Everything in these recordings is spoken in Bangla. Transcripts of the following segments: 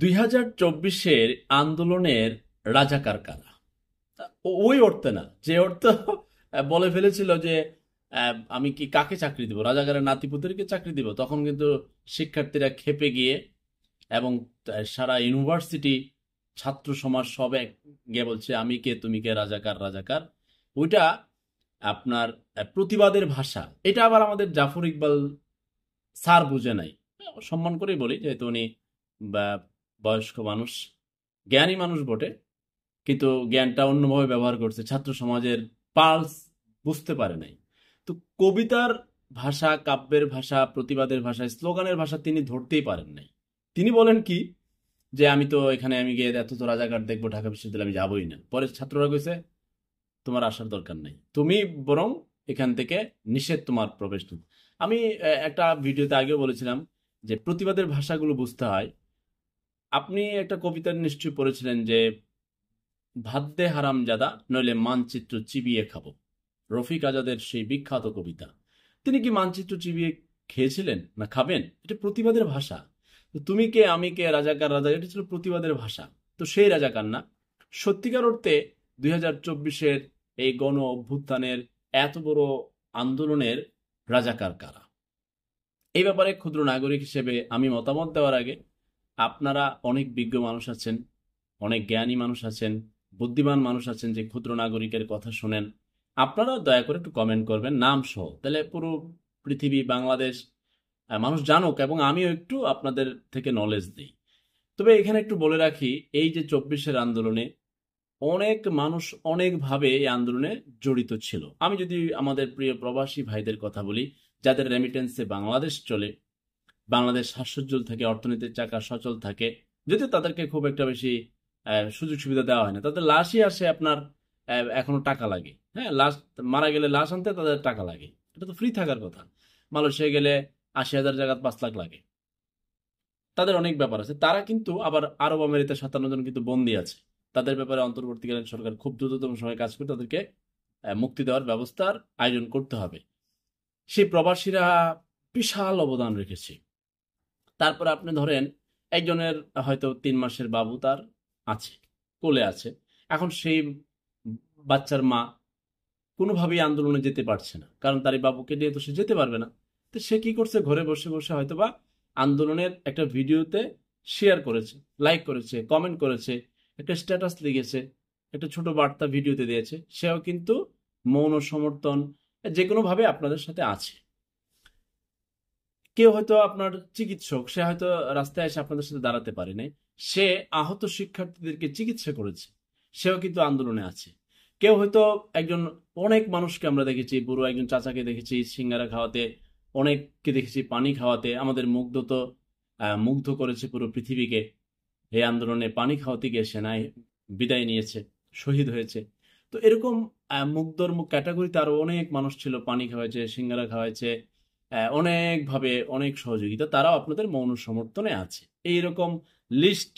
2024-এর আন্দোলনের রাজাকার কারা? ওই অর্থে না, যে অর্থ বলে ফেলেছিল যে আমি কি কাকে চাকরি দিব, রাজাকারের নাতিপুতিরকে চাকরি দিব, তখন কিন্তু শিক্ষার্থীরা ক্ষেপে গিয়ে এবং সারা ইউনিভার্সিটি ছাত্র সমাজ সব এক গিয়ে বলছে আমি কে তুমি কে, রাজাকার রাজাকার। ওইটা আপনার প্রতিবাদের ভাষা। এটা আবার আমাদের জাফর ইকবাল স্যার বুঝে নাই। সম্মান করেই বলি, যেহেতু উনি বা বয়স্ক মানুষ, জ্ঞানী মানুষ বটে, কিন্তু জ্ঞানটা অন্যভাবে ব্যবহার করছে, ছাত্র সমাজের পালস বুঝতে পারে নাই। তো কবিতার ভাষা, কাব্যের ভাষা, প্রতিবাদের ভাষা, স্লোগানের ভাষা তিনি ধরতেই পারেন নাই। তিনি বলেন কি, যে আমি তো এখানে আমি গিয়ে এত তো রাজাকার দেখবো ঢাকা বিশ্ববিদ্যালয়ে, আমি যাবোই না। পরে ছাত্ররা কইছে তোমার আসার দরকার নেই, তুমি বরং এখান থেকে নিষেধ, তোমার প্রবেশ নেই। আমি একটা ভিডিওতে আগেও বলেছিলাম যে প্রতিবাদের ভাষাগুলো বুঝতে হয়। আপনি একটা কবিতা নিশ্চয়ই পড়েছিলেন যে ভাত দে হারামজাদা নইলে মানচিত্র চিবিয়ে খাবো, রফিক আজাদের সেই বিখ্যাত কবিতা। তিনি কি মানচিত্র চিবিয়ে খেয়েছিলেন না খাবেন? এটা প্রতিবাদের ভাষা। তো তুমি কে আমি কে, রাজাকার রাজা, এটা ছিল প্রতিবাদের ভাষা। তো সেই রাজাকার না। সত্যিকার অর্থে 2024-এর এই গণ অভ্যুত্থানের এত বড় আন্দোলনের রাজাকার কারা? এই ব্যাপারে ক্ষুদ্র নাগরিক হিসেবে আমি মতামত দেওয়ার আগে, আপনারা অনেক বিজ্ঞ মানুষ আছেন, অনেক জ্ঞানী মানুষ আছেন, বুদ্ধিমান মানুষ আছেন যে ক্ষুদ্র নাগরিকের কথা শোনেন, আপনারা দয়া করে একটু কমেন্ট করবেন নাম সহ, তাহলে পুরো পৃথিবী, বাংলাদেশ মানুষ জানুক এবং আমিও একটু আপনাদের থেকে নলেজ দিই। তবে এখানে একটু বলে রাখি, এই যে 24-এর আন্দোলনে অনেক মানুষ অনেকভাবে এই আন্দোলনে জড়িত ছিল। আমি যদি আমাদের প্রিয় প্রবাসী ভাইদের কথা বলি, যাদের রেমিটেন্সে বাংলাদেশ চলে, বাংলাদেশ হাস্যোজ্জ্বল থাকে, অর্থনীতির চাকা সচল থাকে, যদিও তাদেরকে খুব একটা বেশি সুযোগ সুবিধা দেওয়া হয় না, তাদের লাশই আসে আপনার এখনো টাকা লাগে। হ্যাঁ, লাশ মারা গেলে লাশ আনতে তাদের টাকা লাগে, এটা তো ফ্রি থাকার কথা। মালয়েশিয়া গেলে 80,000 জায়গা 5 লাখ লাগে। তাদের অনেক ব্যাপার আছে। তারা কিন্তু আবার আরব আমিরাতে 57 জন কিন্তু বন্দী আছে। তাদের ব্যাপারে অন্তর্বর্তীকালীন সরকার খুব দ্রুততম সময়ে কাজ করে তাদেরকে মুক্তি দেওয়ার ব্যবস্থার আয়োজন করতে হবে। সেই প্রবাসীরা বিশাল অবদান রেখেছে। তারপরে আপনি ধরেন একজনের হয়তো 3 মাসের বাবু তার আছে, কোলে আছে। এখন সেই বাচ্চার মা কোনোভাবেই আন্দোলনে যেতে পারছে না, কারণ তার এই বাবুকে নিয়ে তো সে যেতে পারবে না। তো সে কি করছে, ঘরে বসে বসে হয়তোবা আন্দোলনের একটা ভিডিওতে শেয়ার করেছে, লাইক করেছে, কমেন্ট করেছে, একটা স্ট্যাটাস লিখেছে, একটা ছোট বার্তা ভিডিওতে দিয়েছে। সেও কিন্তু মৌন সমর্থন যে কোনো ভাবে আপনাদের সাথে আছে। কেউ হয়তো আপনার চিকিৎসক, সে হয়তো রাস্তায় এসে আপনাদের সাথে দাঁড়াতে পারে নাই, সে আহত শিক্ষার্থীদেরকে চিকিৎসা করেছে, সেও কিন্তু আন্দোলনে আছে। কেউ হয়তো একজন, অনেক মানুষকে আমরা দেখেছি, বুড়ো একজন চাচাকে দেখেছি সিঙ্গারা খাওয়াতে, অনেককে দেখেছি পানি খাওয়াতে। আমাদের মুগ্ধ তো মুগ্ধ করেছে পুরো পৃথিবীকে। এই আন্দোলনে পানি খাওয়াতে গিয়ে সেনায় বিদায় নিয়েছে, শহীদ হয়েছে। তো এরকম মুগ্ধর ক্যাটাগরিতে আরো অনেক মানুষ ছিল, পানি খাওয়াইছে, সিঙ্গারা খাওয়াইছে, অনেকভাবে অনেক সহযোগিতা, তারাও আপনাদের মৌন সমর্থনে আছে। এইরকম লিস্ট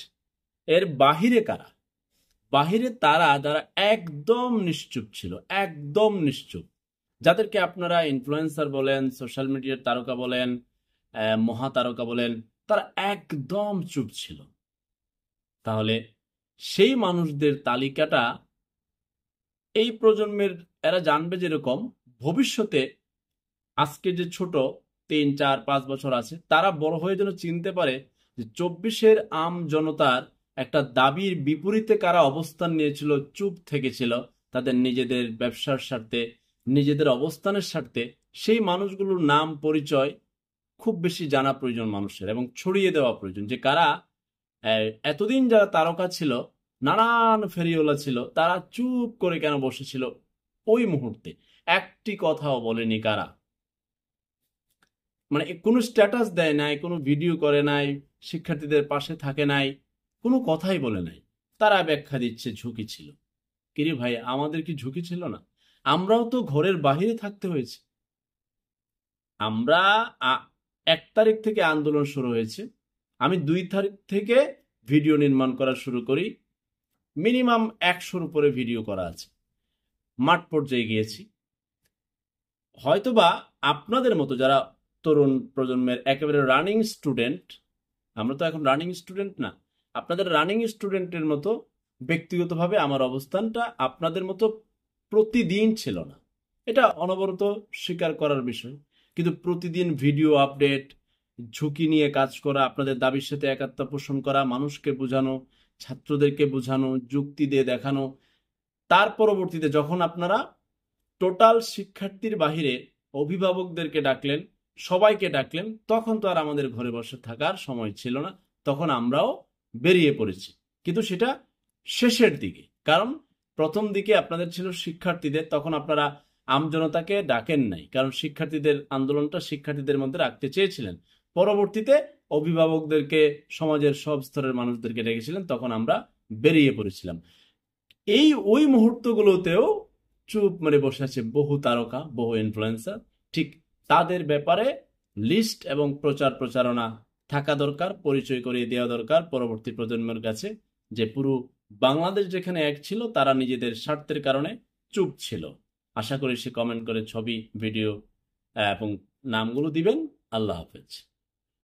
এর বাহিরে কারা? বাহিরে তারা যারা একদম নিশ্চুপ ছিল, একদম নিশ্চুপ, যাদেরকে আপনারা ইনফ্লুয়েন্সার বলেন, সোশ্যাল মিডিয়ার তারকা বলেন, মহাতারকা বলেন, তারা একদম চুপ ছিল। তাহলে সেই মানুষদের তালিকাটা এই প্রজন্মের, এরা জানবে যেরকম ভবিষ্যতে আজকে যে ছোট 3, 4, 5 বছর আছে, তারা বড় হয়ে যেন চিনতে পারে যে 24-এর আম জনতার একটা দাবির বিপরীতে কারা অবস্থান নিয়েছিল, চুপ থেকেছিল, তাদের নিজেদের ব্যবসার স্বার্থে, নিজেদের অবস্থানের স্বার্থে। সেই মানুষগুলোর নাম পরিচয় খুব বেশি জানা প্রয়োজন মানুষের, এবং ছড়িয়ে দেওয়া প্রয়োজন যে কারা এতদিন যারা তারকা ছিল, নানান ফেরিওয়ালা ছিল, তারা চুপ করে কেন বসেছিল ওই মুহূর্তে, একটি কথাও বলেনি। কারা মানে কোনো স্ট্যাটাস দেয় নাই, কোনো ভিডিও করে নাই, শিক্ষার্থীদের পাশে থাকে নাই, কোনো কথাই বলে নাই, তারা ব্যাখ্যা দিচ্ছে ঝুঁকি ছিল। কিরে ভাই, আমাদের কি ঝুঁকি ছিল না? আমরাও তো ঘরের বাহিরে থাকতে হয়েছে। আমরা 1 তারিখ থেকে আন্দোলন শুরু হয়েছে, আমি 2 তারিখ থেকে ভিডিও নির্মাণ করা শুরু করি। মিনিমাম 100-র উপরে ভিডিও করা আছে, মাঠ পর্যায়ে গিয়েছি। হয়তোবা আপনাদের মতো যারা তরুণ প্রজন্মের একেবারে রানিং স্টুডেন্ট, আমরা তো এখন রানিং স্টুডেন্ট না, আপনাদের রানিং স্টুডেন্টের মতো ব্যক্তিগতভাবে আমার অবস্থানটা আপনাদের মতো প্রতিদিন ছিল না। এটা অনবরত স্বীকার করার বিষয়। কিন্তু প্রতিদিন ভিডিও আপডেট, ঝুঁকি নিয়ে কাজ করা, আপনাদের দাবির সাথে একাত্ম পোষণ করা, মানুষকে বোঝানো, ছাত্রদেরকে বোঝানো, যুক্তি দিয়ে দেখানো, তার পরবর্তীতে যখন আপনারা টোটাল শিক্ষার্থীর বাহিরে অভিভাবকদেরকে ডাকলেন, সবাইকে ডাকলেন, তখন তো আর আমাদের ঘরে বসে থাকার সময় ছিল না, তখন আমরাও বেরিয়ে পড়েছি। কিন্তু সেটা শেষের দিকে, কারণ প্রথম দিকে আপনাদের ছিল শিক্ষার্থীদের, তখন আপনারা আমজনতাকে ডাকেন নাই, কারণ শিক্ষার্থীদের আন্দোলনটা শিক্ষার্থীদের মধ্যে রাখতে চেয়েছিলেন। পরবর্তীতে অভিভাবকদেরকে, সমাজের সব স্তরের মানুষদেরকে ডেকেছিলেন, তখন আমরা বেরিয়ে পড়েছিলাম। ওই মুহূর্তগুলোতেও চুপ মেরে বসে আছে বহু তারকা, বহু ইনফ্লুয়েন্সার। ঠিক তাদের ব্যাপারে লিস্ট এবং প্রচার প্রচারণা থাকা দরকার, পরিচয় করিয়ে দেওয়া দরকার পরবর্তী প্রজন্মের কাছে, যে পুরো বাংলাদেশ যেখানে এক ছিল, তারা নিজেদের স্বার্থের কারণে চুপ ছিল। আশা করি সে কমেন্ট করে ছবি, ভিডিও এবং নামগুলো দিবেন। আল্লাহ হাফেজ।